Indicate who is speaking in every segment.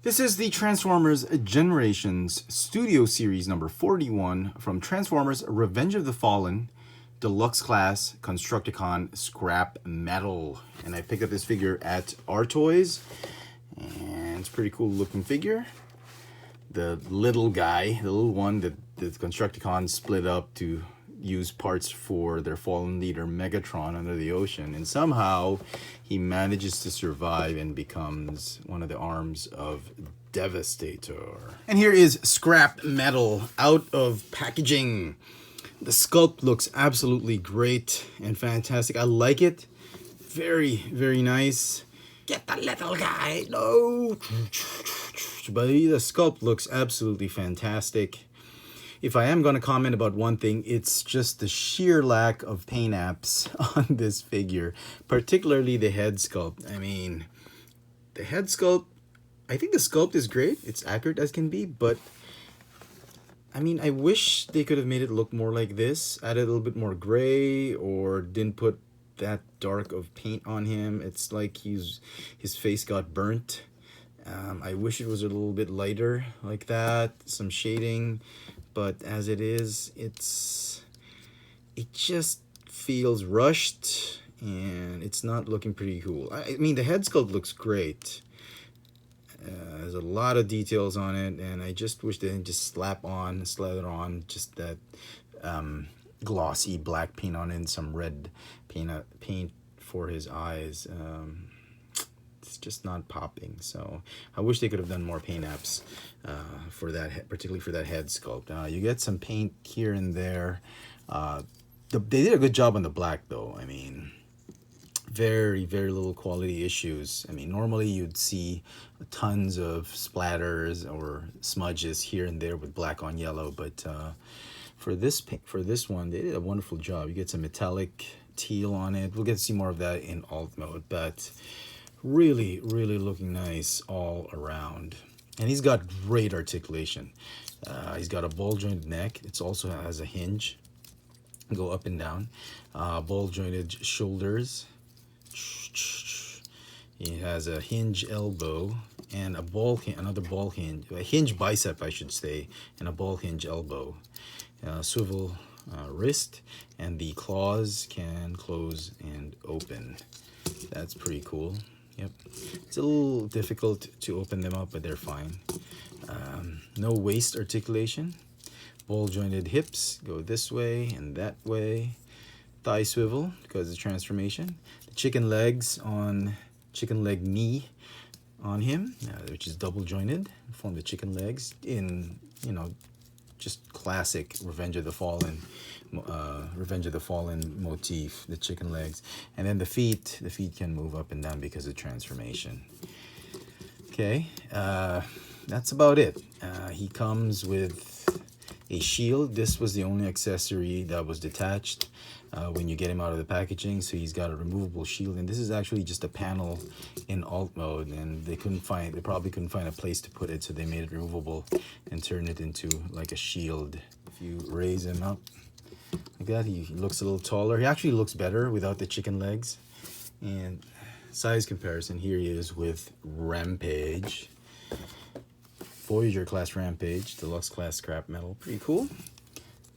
Speaker 1: This is the Transformers Generations Studio Series number 41 from Transformers Revenge of the Fallen, Deluxe Class, Constructicon, Scrap Metal. And I picked up this figure at Our Toys, and it's a pretty cool looking figure. The little guy, the little one that the Constructicons split up to use parts for their fallen leader Megatron under the ocean, and somehow he manages to survive and becomes one of the arms of Devastator. And here is Scrap Metal out of packaging. The sculpt looks absolutely great and fantastic. I like it. Very, very nice. Get the little guy. No. But the sculpt looks absolutely fantastic. If I am going to comment about one thing, it's just the sheer lack of paint apps on this figure, particularly the head sculpt. I mean, the head sculpt, I think the sculpt is great. It's accurate as can be, but I mean, I wish they could have made it look more like this, added a little bit more gray, or didn't put that dark of paint on him. It's like his face got burnt. I wish it was a little bit lighter like that, some shading. But as it is, it just feels rushed, and it's not looking pretty cool. I mean, the head sculpt looks great. There's a lot of details on it, and I just wish they didn't just slather on just that glossy black paint on it and some red paint for his eyes. It's just not popping, so I wish they could have done more paint apps for that, particularly for that head sculpt. You get some paint here and there. They did a good job on the black, though. I mean, very, very little quality issues. I mean, normally you'd see tons of splatters or smudges here and there with black on yellow, but for this one, they did a wonderful job. You get some metallic teal on it. We'll get to see more of that in alt mode, but really, really looking nice all around. And he's got great articulation. He's got a ball jointed neck. It also has a hinge, go up and down. Ball jointed shoulders. He has a hinge elbow and another ball hinge, a hinge bicep, I should say, and a ball hinge elbow. Swivel wrist, and the claws can close and open. That's pretty cool. Yep, it's a little difficult to open them up, but they're fine. No waist articulation. Ball jointed hips go this way and that way. Thigh swivel because of transformation. The chicken leg knee on him, which is double jointed, form the chicken legs in, just classic Revenge of the Fallen motif, the chicken legs. And then the feet can move up and down because of transformation. Okay, that's about it. He comes with a shield. This was the only accessory that was detached when you get him out of the packaging, so he's got a removable shield, and this is actually just a panel in alt mode, and they probably couldn't find a place to put it, so they made it removable and turned it into like a shield. If you raise him up like that, he looks a little taller. He actually looks better without the chicken legs. And size comparison, here he is with Rampage, Voyager class Rampage, Deluxe class Scrap Metal. Pretty cool.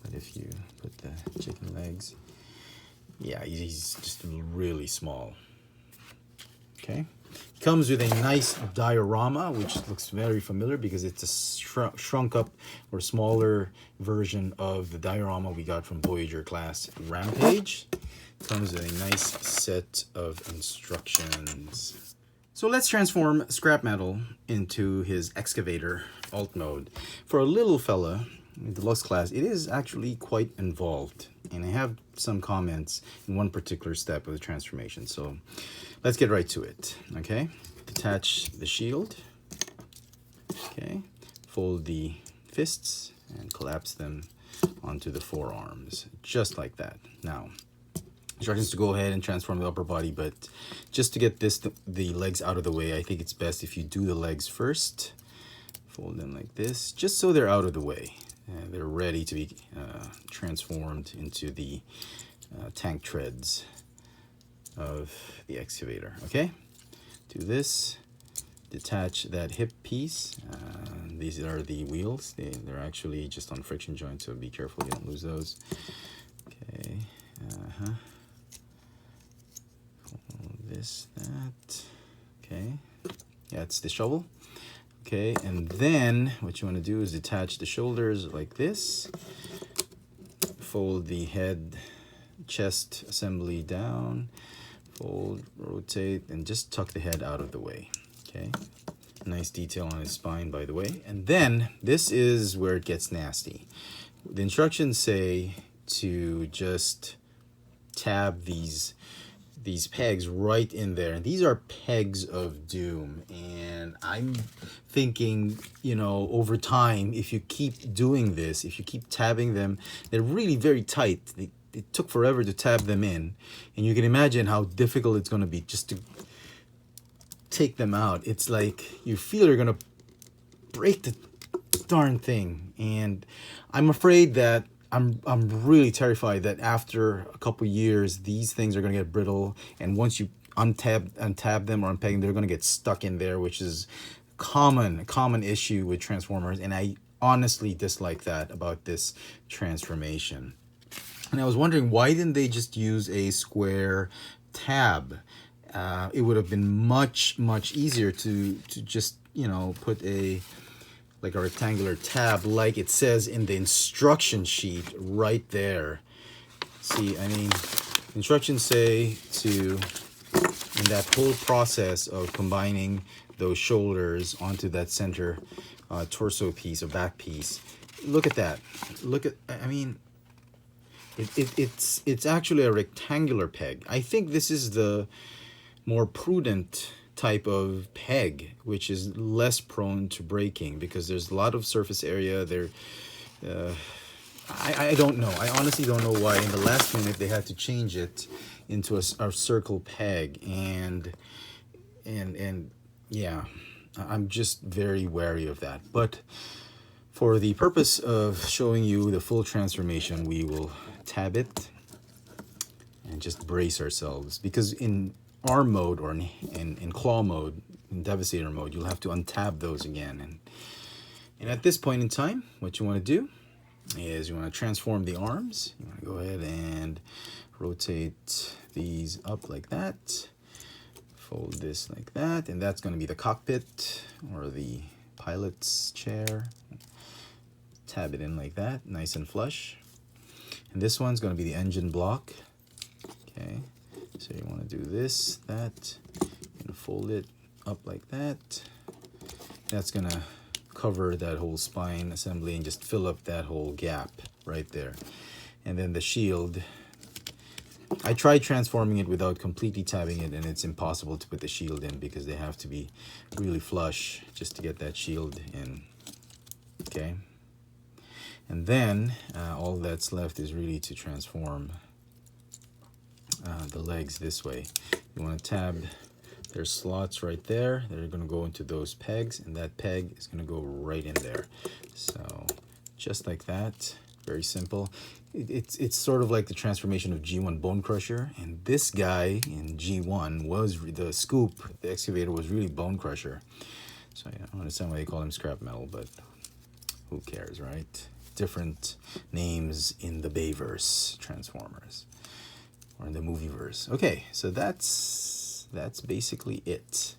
Speaker 1: But if you put the chicken legs, yeah, he's just really small. Okay. He comes with a nice diorama, which looks very familiar because it's a shrunk up or smaller version of the diorama we got from Voyager class Rampage. Comes with a nice set of instructions. So let's transform Scrap Metal into his excavator alt mode. For a little fella in Deluxe class, it is actually quite involved, and I have some comments in one particular step of the transformation. So let's get right to it. Okay, detach the shield. Okay, fold the fists and collapse them onto the forearms, just like that. Now, instructions to go ahead and transform the upper body, but just to get the legs out of the way, I think it's best if you do the legs first. Fold them like this, just so they're out of the way. They're ready to be transformed into the tank treads of the excavator. Okay, do this, detach that hip piece. These are the wheels. They're actually just on friction joints, so be careful you don't lose those. Okay. This, that. Okay. Yeah, it's the shovel. Okay, and then what you want to do is detach the shoulders like this. Fold the head, chest assembly down. Fold, rotate, and just tuck the head out of the way. Okay. Nice detail on his spine, by the way. And then this is where it gets nasty. The instructions say to just tab these pegs right in there, and these are pegs of doom. And I'm thinking, you know, over time, if you keep doing this, if you keep tabbing them, they're really very tight. It took forever to tab them in, and you can imagine how difficult it's going to be just to take them out. It's like you feel you're going to break the darn thing, and I'm afraid that I'm really terrified that after a couple years, these things are going to get brittle, and once you untab them or unpeg them, they're going to get stuck in there, which is a common issue with transformers, and I honestly dislike that about this transformation. And I was wondering, why didn't they just use a square tab? It would have been much easier to just, you know, put a rectangular tab like it says in the instruction sheet right there. See, I mean, instructions say to, in that whole process of combining those shoulders onto that center torso piece or back piece, look at that. Look at, I mean, it's actually a rectangular peg. I think this is the more prudent type of peg, which is less prone to breaking because there's a lot of surface area there. I don't know. I honestly don't know why in the last minute they had to change it into a circle peg, and yeah, I'm just very wary of that. But for the purpose of showing you the full transformation, we will tab it and just brace ourselves, because in arm mode or in claw mode, in Devastator mode, you'll have to untab those again. And at this point in time, what you want to do is you want to transform the arms. You want to go ahead and rotate these up like that. Fold this like that, and that's going to be the cockpit or the pilot's chair. Tab it in like that, nice and flush. And this one's going to be the engine block. Okay, so you want to do this, that, and fold it up like that. That's going to cover that whole spine assembly and just fill up that whole gap right there. And then the shield, I tried transforming it without completely tabbing it, and it's impossible to put the shield in because they have to be really flush just to get that shield in. Okay. And then all that's left is really to transform the legs this way. You want to tab, there's slots right there. They're going to go into those pegs, and that peg is going to go right in there. So just like that, very simple. It's sort of like the transformation of G1 Bone Crusher, and this guy in G1 was the Scoop. The excavator was really Bone Crusher. So I don't understand why they call him Scrapmetal, but who cares, right? Different names in the Bayverse Transformers, or in the movieverse. Okay, so that's basically it.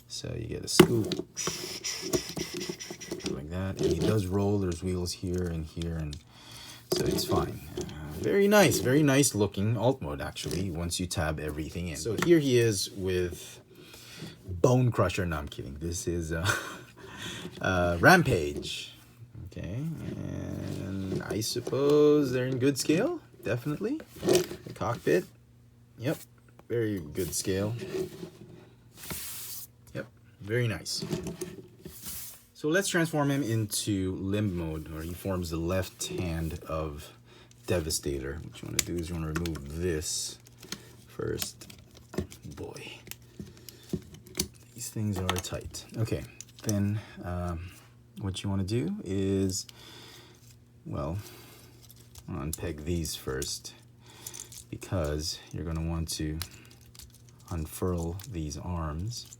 Speaker 1: So you get a scoop like that, and he does roll. There's wheels here, and so it's fine. Very nice looking alt mode actually. Once you tab everything in. So here he is with Bone Crusher. No, I'm kidding. This is Rampage. Okay, and I suppose they're in good scale, definitely. The cockpit, yep, very good scale. Yep, very nice. So let's transform him into limb mode, where he forms the left hand of Devastator. What you want to do is you want to remove this first. Boy, these things are tight. Okay, then what you want to do is, well, unpeg these first, because you're going to want to unfurl these arms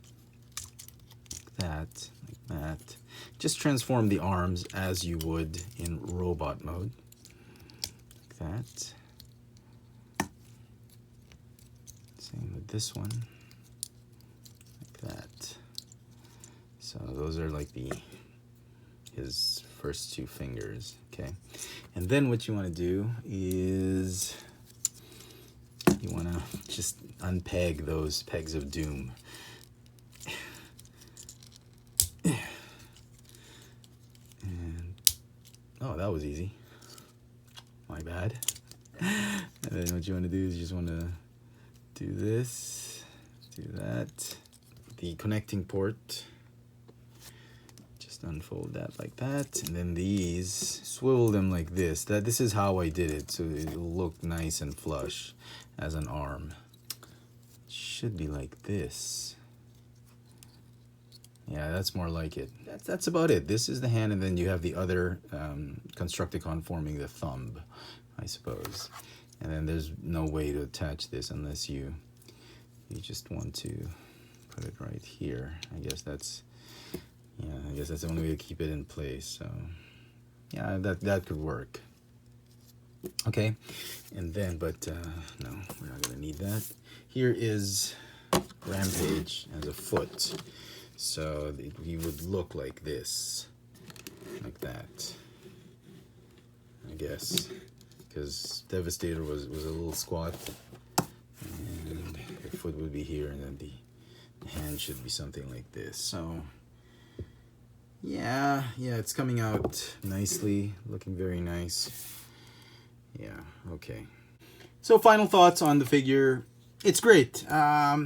Speaker 1: that, like that. Just transform the arms as you would in robot mode, like that. Same with this one, like that. So those are like his first two fingers, okay? And then what you want to do is you want to just unpeg those pegs of doom. And oh, that was easy. My bad. And then what you want to do is you just want to do this, do that. The connecting port, just unfold that like that, and then these, swivel them like this. This is how I did it, so it'll look nice and flush as an arm. It should be like this. Yeah, that's more like it. That's about it. This is the hand, and then you have the other Constructicon forming the thumb, I suppose. And then there's no way to attach this unless you just want to put it right here. I guess that's the only way to keep it in place. So yeah, that could work. Okay, and then no, we're not gonna need that. Here is Rampage as a foot. So he would look like this, like that, I guess, because Devastator was a little squat, and the foot would be here, and then the hand should be something like this. So yeah, it's coming out nicely, looking very nice. Yeah, okay. So final thoughts on the figure. It's great. I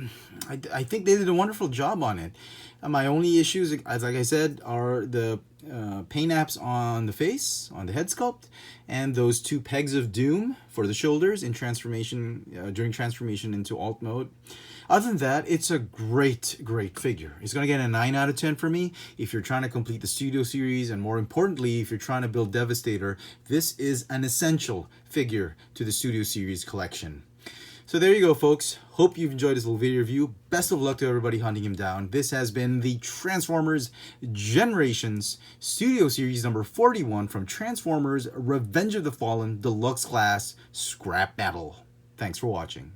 Speaker 1: think they did a wonderful job on it. My only issues, as like I said, are the paint apps on the face, on the head sculpt, and those two pegs of doom for the shoulders in transformation, during transformation into alt mode. Other than that, it's a great figure. It's going to get a 9 out of 10 for me. If you're trying to complete the Studio Series, and more importantly, if you're trying to build Devastator, this is an essential figure to the Studio Series collection. So there you go, folks. Hope you've enjoyed this little video review. Best of luck to everybody hunting him down. This has been the Transformers Generations Studio Series number 41 from Transformers Revenge of the Fallen Deluxe Class Scrap Metal. Thanks for watching.